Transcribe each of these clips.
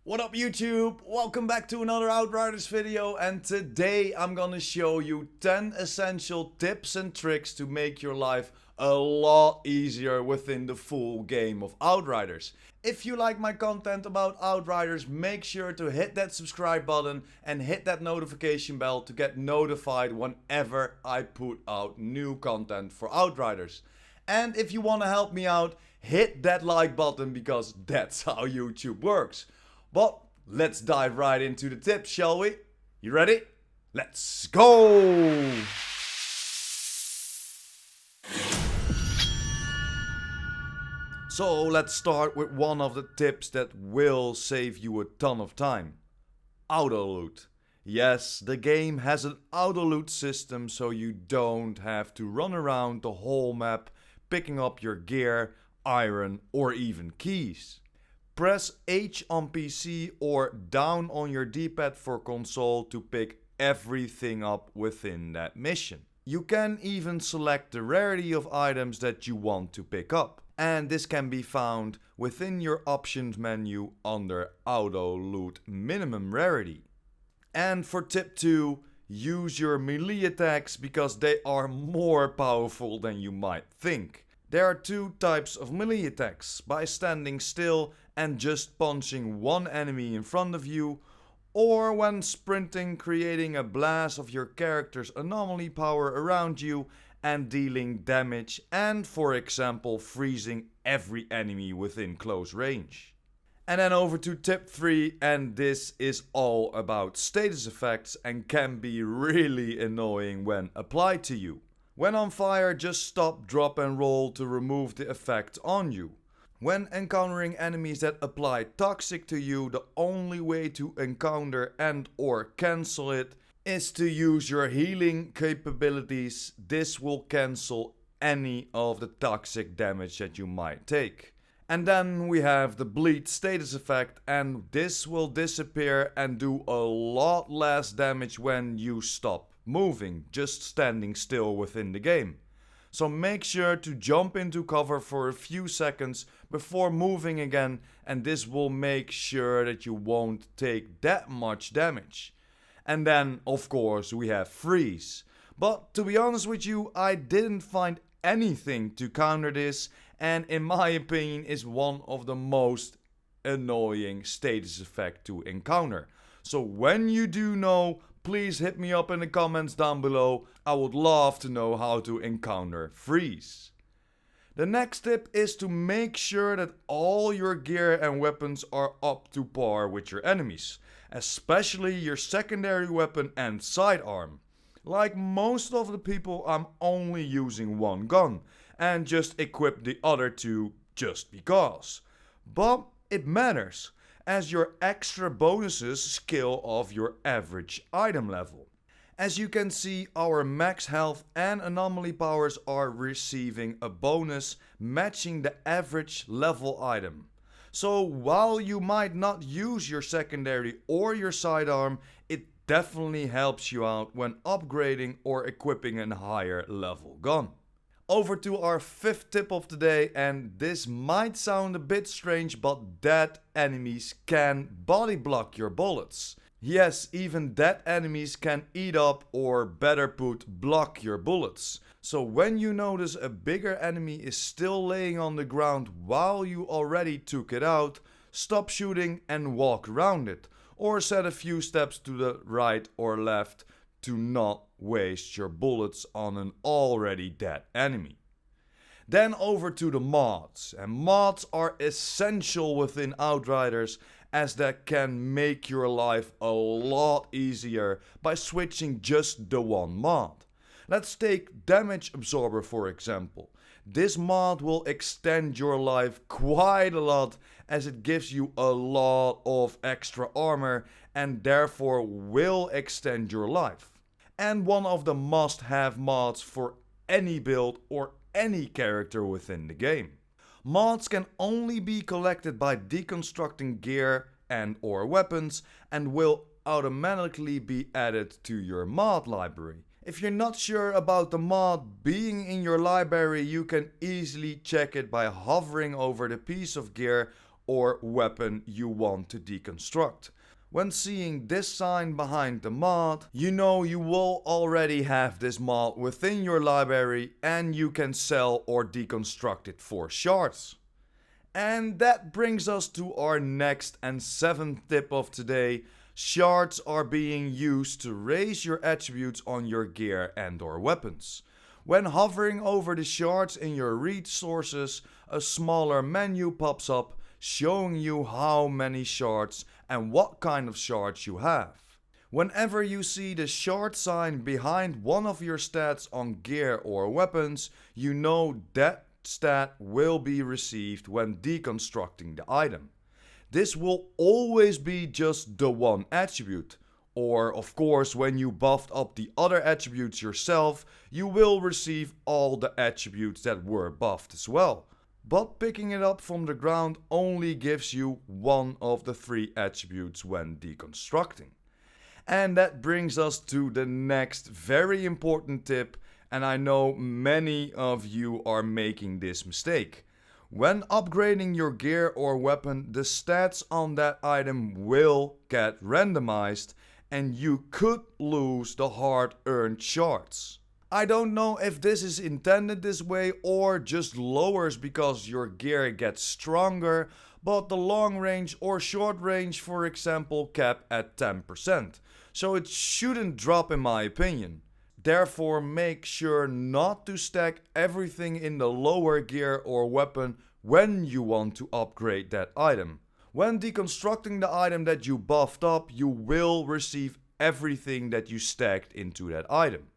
What up YouTube? Welcome back to another Outriders video, and today I'm gonna show you 10 essential tips and tricks to make your life a lot easier within the full game of Outriders. If you like my content about Outriders, make sure to hit that subscribe button and hit that notification bell to get notified whenever I put out new content for Outriders. And if you want to help me out, hit that like button because that's how YouTube works. But let's dive right into the tips, shall we? You ready? Let's go! So let's start with one of the tips that will save you a ton of time. Auto loot. Yes, the game has an auto loot system, so you don't have to run around the whole map picking up your gear, iron or even keys. Press H on PC or down on your D-pad for console to pick everything up within that mission. You can even select the rarity of items that you want to pick up. And this can be found within your options menu under Auto Loot Minimum Rarity. And for tip 2, use your melee attacks because they are more powerful than you might think. There are two types of melee attacks: by standing still and just punching one enemy in front of you, or when sprinting, creating a blast of your character's anomaly power around you and dealing damage, and for example freezing every enemy within close range. And then over to tip 3, and this is all about status effects and can be really annoying when applied to you. When on fire, just stop, drop and roll to remove the effect on you. When encountering enemies that apply toxic to you, the only way to encounter and or cancel it is to use your healing capabilities. This will cancel any of the toxic damage that you might take. And then we have the bleed status effect, and this will disappear and do a lot less damage when you stop moving, just standing still within the game. So make sure to jump into cover for a few seconds before moving again, and this will make sure that you won't take that much damage. And then of course we have freeze. But to be honest with you, I didn't find anything to counter this, and in my opinion is one of the most annoying status effect to encounter. So when you do know, please hit me up in the comments down below. I would love to know how to encounter freeze. The next tip is to make sure that all your gear and weapons are up to par with your enemies, especially your secondary weapon and sidearm. Like most of the people, I'm only using one gun and just equip the other two just because. But it matters, as your extra bonuses scale off your average item level. As you can see, our max health and anomaly powers are receiving a bonus matching the average level item. So while you might not use your secondary or your sidearm, it definitely helps you out when upgrading or equipping a higher level gun. Over to our 5th tip of the day, and this might sound a bit strange, but dead enemies can body block your bullets. Yes, even dead enemies can eat up, or better put, block your bullets. So when you notice a bigger enemy is still laying on the ground while you already took it out, stop shooting and walk around it, or set a few steps to the right or left to not waste your bullets on an already dead enemy. Then over to the mods, and mods are essential within Outriders as that can make your life a lot easier by switching just the one mod. Let's take Damage Absorber for example. This mod will extend your life quite a lot as it gives you a lot of extra armor and therefore will extend your life. And one of the must-have mods for any build or any character within the game. Mods can only be collected by deconstructing gear and or weapons and will automatically be added to your mod library. If you're not sure about the mod being in your library, you can easily check it by hovering over the piece of gear or weapon you want to deconstruct. When seeing this sign behind the mod, you know you will already have this mod within your library and you can sell or deconstruct it for shards. And that brings us to our next and 7th tip of today. Shards are being used to raise your attributes on your gear and or weapons. When hovering over the shards in your resources, a smaller menu pops up showing you how many shards and what kind of shards you have. Whenever you see the shard sign behind one of your stats on gear or weapons, you know that stat will be received when deconstructing the item. This will always be just the one attribute. Or of course when you buffed up the other attributes yourself, you will receive all the attributes that were buffed as well. But picking it up from the ground only gives you one of the 3 attributes when deconstructing. And that brings us to the next very important tip, and I know many of you are making this mistake. When upgrading your gear or weapon, the stats on that item will get randomized and you could lose the hard-earned shards. I don't know if this is intended this way or just lowers because your gear gets stronger, but the long range or short range, for example, cap at 10%, so it shouldn't drop in my opinion. Therefore make sure not to stack everything in the lower gear or weapon when you want to upgrade that item. When deconstructing the item that you buffed up, you will receive everything that you stacked into that item.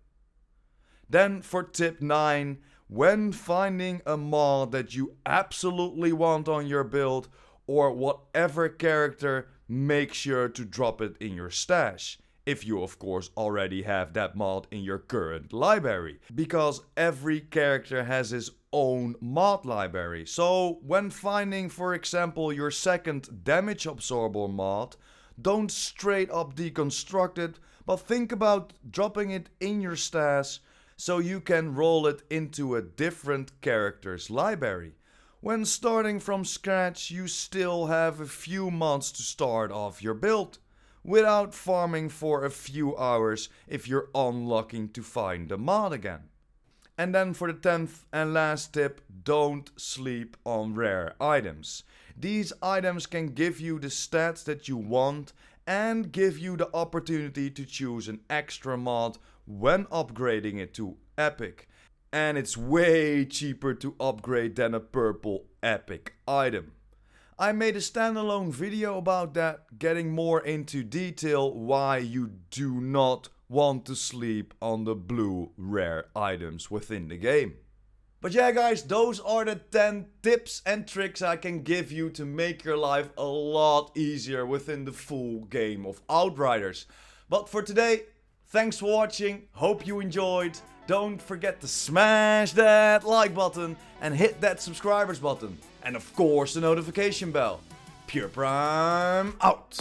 Then for tip 9, when finding a mod that you absolutely want on your build or whatever character, make sure to drop it in your stash. If you of course already have that mod in your current library. Because every character has his own mod library. So when finding for example your second damage absorber mod, don't straight up deconstruct it, but think about dropping it in your stash so you can roll it into a different character's library. When starting from scratch, you still have a few months to start off your build, without farming for a few hours if you're unlucky to find the mod again. And then for the 10th and last tip, don't sleep on rare items. These items can give you the stats that you want and give you the opportunity to choose an extra mod when upgrading it to epic. And it's way cheaper to upgrade than a purple epic item. I made a standalone video about that, getting more into detail why you do not want to sleep on the blue rare items within the game. But yeah guys, those are the 10 tips and tricks I can give you to make your life a lot easier within the full Game of Outriders. But for today, thanks for watching, hope you enjoyed. Don't forget to smash that like button and hit that subscribers button. And of course the notification bell. PurePrime out!